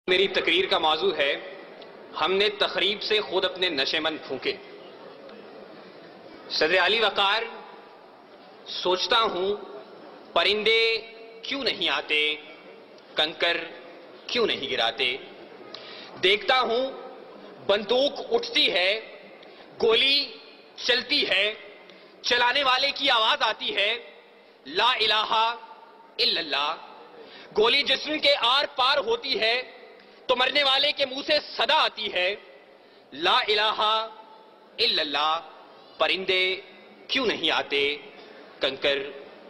میری تقریر کا موضوع ہے ہم نے تخریب سے خود اپنے نشے مند پھونکے۔ صدر علی وقار، سوچتا ہوں پرندے کیوں نہیں آتے، کنکر کیوں نہیں گراتے، دیکھتا ہوں بندوق اٹھتی ہے، گولی چلتی ہے، چلانے والے کی آواز آتی ہے لا الہ الا اللہ، گولی جسم کے آر پار ہوتی ہے تو مرنے والے کے منہ سے صدا آتی ہے لا الہ الا اللہ، پرندے کیوں نہیں آتے، کنکر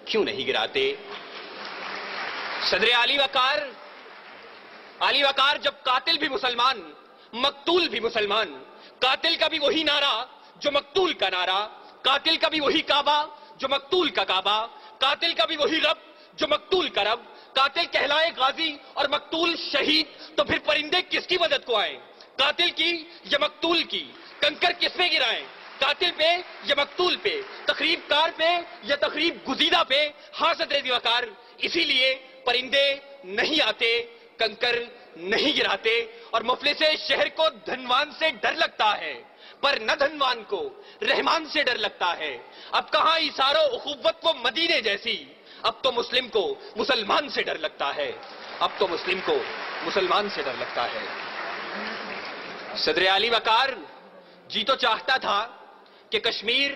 کیوں نہیں گراتے۔ صدر علی وقار جب قاتل بھی مسلمان، مقتول بھی مسلمان، قاتل کا بھی وہی نعرہ جو مقتول کا نعرہ، قاتل کا بھی وہی کعبہ جو مقتول کا کعبہ، قاتل کا بھی وہی رب جو مقتول کا رب، قاتل کہلائے غازی اور مقتول شہید، تو پھر پرندے کس کی مدد کو آئیں، قاتل کی یا مقتول کی، کنکر کس پہ گرائیں، قاتل پہ یا مقتول پہ، تخریب کار پہ یا تخریب گزیدہ پہ۔ ہاں صدر علی وقار، اسی لیے پرندے نہیں آتے، کنکر نہیں گراتے، اور مفلس شہر کو دھنوان سے ڈر لگتا ہے پر نہ دھنوان کو رحمان سے ڈر لگتا ہے۔ اب کہاں ایثار و اخوت کو مدینے جیسی، اب تو مسلم کو مسلمان سے ڈر لگتا ہے، اب تو مسلم کو مسلمان سے ڈر لگتا ہے۔ صدر علی وقار جی تو چاہتا تھا کہ کشمیر،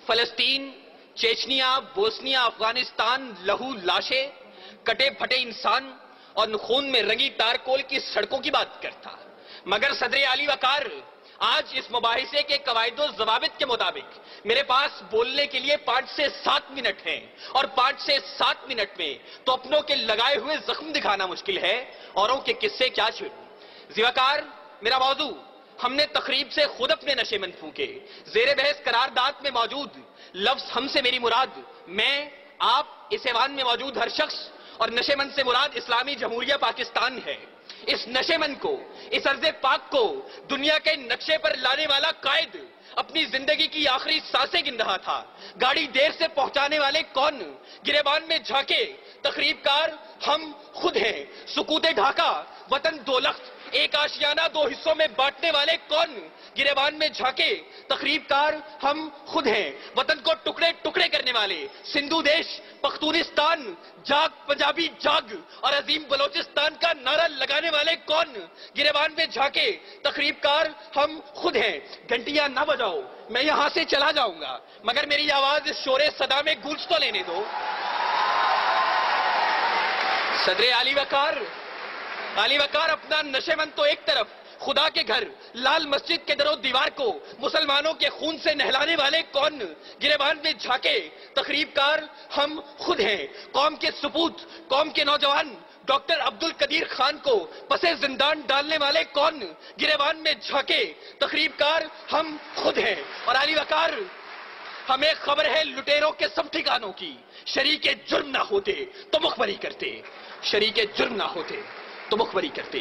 فلسطین، چیچنیا، بوسنیا، افغانستان، لہو لاشیں، کٹے پھٹے انسان اور خون میں رنگی تارکول کی سڑکوں کی بات کرتا، مگر صدر علی وقار آج اس مباحثے کے قواعد و ضوابط کے مطابق میرے پاس بولنے کے لیے 5 سے 7 منٹ ہیں، اور 5 سے 7 منٹ میں تو اپنوں کے لگائے ہوئے زخم دکھانا مشکل ہے، اوروں کے قصے کیا چھوڑوں۔ ذی وقار، میرا موضوع ہم نے تخریب سے خود اپنے نشے مند پھونکے۔ زیر بحث قرارداد میں موجود لفظ ہم سے میری مراد میں، آپ، اس ایوان میں موجود ہر شخص، اور نشے مند سے مراد اسلامی جمہوریہ پاکستان ہے۔ اس نشے مند کو، اس ارض پاک کو دنیا کے نقشے پر لانے والا قائد اپنی زندگی کی آخری سانسیں گن رہا تھا۔ گاڑی دیر سے پہنچانے والے کون، گریبان میں جھانکے تخریب کار ہم خود ہیں۔ سکوت ڈھاکہ وطن دو لخت، ایک آشیانہ 2 حصوں میں بانٹنے والے کون، گریبان میں جھانکے تخریب کار ہم خود ہیں۔ وطن کو ٹکڑے ٹکڑے کرنے والے سندھو دیش، پختونستان، جاگ پنجابی جاگ اور عظیم بلوچستان کا نعرہ لگانے والے کون، گریبان میں جھانکے تخریب کار ہم خود ہیں۔ گھنٹیاں نہ بجاؤ، میں یہاں سے چلا جاؤں گا، مگر میری آواز اس شور صدا میں گونج تو لینے دو۔ صدر علی وقار اپنا نشے مند تو ایک طرف، خدا کے گھر لال مسجد کے در و دیوار کو مسلمانوں کے خون سے نہلانے والے کون، گریبان میں جھانکے تخریب کار ہم خود ہیں۔ قوم کے سپوت، قوم کے نوجوان ڈاکٹر عبدالقدیر خان کو پسے زندان ڈالنے والے کون، گریبان میں جھانکے تخریب کار ہم خود ہیں۔ اور علی وقار، ہمیں خبر ہے لٹیروں کے سب ٹھکانوں کی، شریک جرم نہ ہوتے تو مخبری کرتے، شریک جرم نہ ہوتے تو مخبری کرتے۔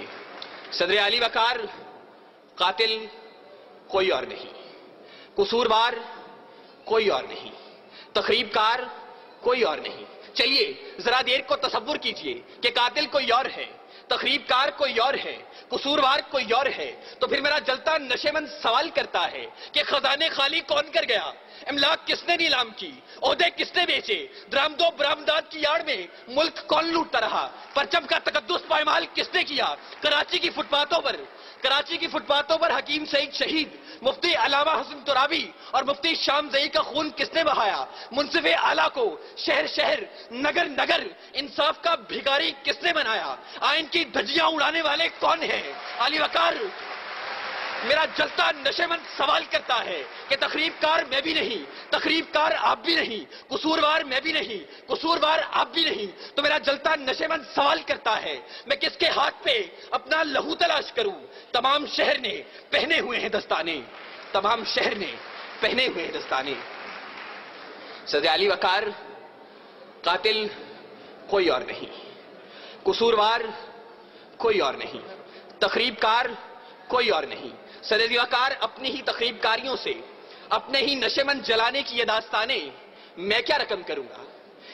صدر علی وقار، قاتل کوئی اور نہیں، قصوروار کوئی اور نہیں، تخریب کار کوئی اور نہیں۔ چلیے ذرا دیر کو تصور کیجئے کہ قاتل کوئی اور ہے، تخریب کار کوئی اور ہے، قصوروار کوئی اور ہے، تو پھر میرا جلتا نشے مند سوال کرتا ہے کہ خزانے خالی کون کر گیا، املاک کس نے نیلام کی، عہدے کس نے بیچے، درآمد و برآمدات کی آڑ میں ملک کون لوٹتا رہا، پرچم کا تقدس پائمال کس نے کیا، کراچی کی فٹ پاتھوں پر حکیم سعید شہید، مفتی علامہ حسن ترابی اور مفتی شام زئی کا خون کس نے بہایا، منصف اعلیٰ کو شہر شہر نگر نگر انصاف کا بھیکاری کس نے بنایا، آئین کی دھجیاں اڑانے والے کون ہیں۔ علی وقار، میرا جلتا نشے مند سوال کرتا ہے کہ تخریب کار میں بھی نہیں، تخریب کار آپ بھی نہیں، قصوروار میں بھی نہیں، قصوروار آپ بھی نہیں، تو میرا جلتا نشے مند سوال کرتا ہے میں کس کے ہاتھ پہ اپنا لہو تلاش کروں۔ تمام شہر نے پہنے ہوئے ہیں دستانے، تمام شہر نے پہنے ہوئے ہیں دستانے۔ صدر علی وقار، قاتل کوئی اور نہیں، قصوروار کوئی اور نہیں، تخریب کار کوئی اور نہیں۔ صدر علی وقار، اپنی ہی تخریب کاریوں سے، اپنے ہی نشے مند جلانے کی یہ داستانیں میں کیا رقم کروں گا۔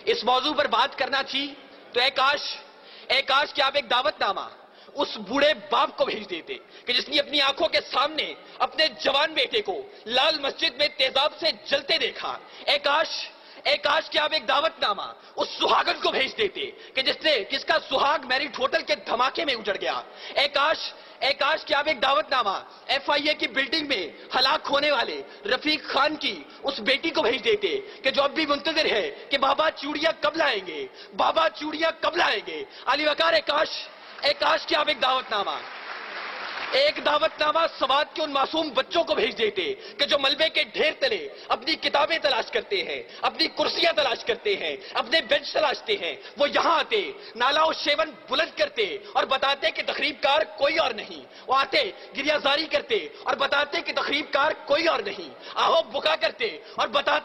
اس موضوع پر بات کرنا تھی تو اے کاش کہ آپ ایک دعوت نامہ اس بوڑھے باپ کو بھیج دیتے کہ جس نے اپنی آنکھوں کے سامنے اپنے جوان بیٹے کو لال مسجد میں تیزاب سے جلتے دیکھا۔ اے کاش کہ آپ ایک دعوت نامہ اس سہاگن کو بھیج دیتے کہ جس کا سہاگ میرٹ ہوٹل کے دھماکے میں اجڑ گیا۔ اے کاش کہ آپ ایک دعوت نامہ FIA کی بلڈنگ میں ہلاک ہونے والے رفیق خان کی اس بیٹی کو بھیج دیتے کہ جو اب بھی منتظر ہے کہ بابا چوڑیاں کب لائیں گے، بابا چوڑیاں کب لائیں گے۔ علی وقار اے کاش کہ آپ ایک دعوت نامہ سوات کے ان معصوم بچوں کو بھیج دیتے کہ جو ملبے کے ڈھیر تلے اپنی کتابیں تلاش کرتے ہیں، اپنی کرسیاں تلاش کرتے ہیں، اپنے بینچ تلاشتے ہیں، وہ یہاں آتے، نالا و شیون بلند کرتے اور بتاتے کہ تخریب کار کوئی اور نہیں۔ وہ آتے گریہ زاری کرتے اور بتاتے کہ تخریب کار کوئی اور نہیں۔ آہو بکا کرتے اور بتاتے